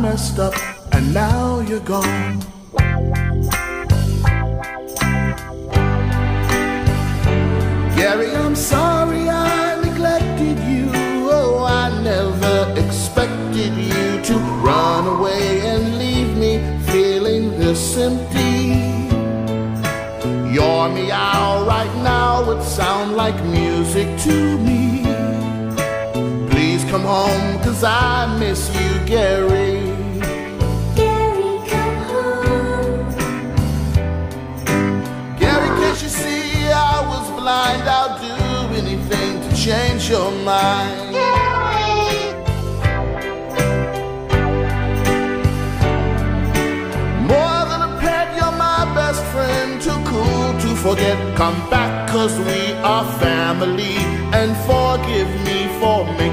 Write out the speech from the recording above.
messed up, and now you're gone. Gary, I'm sorry I neglected you. Oh, I never expected you to run away and leave me feeling this empty. Your meow right now would sound like music to me. Please come home, 'cause I miss you, Gary. Gary, come home. Gary, can't you see I was blind? I'll do anything to change your mind. More than a pet, you're my best friend. Too cool to forget. Come back, 'cause we are family. And forgive me for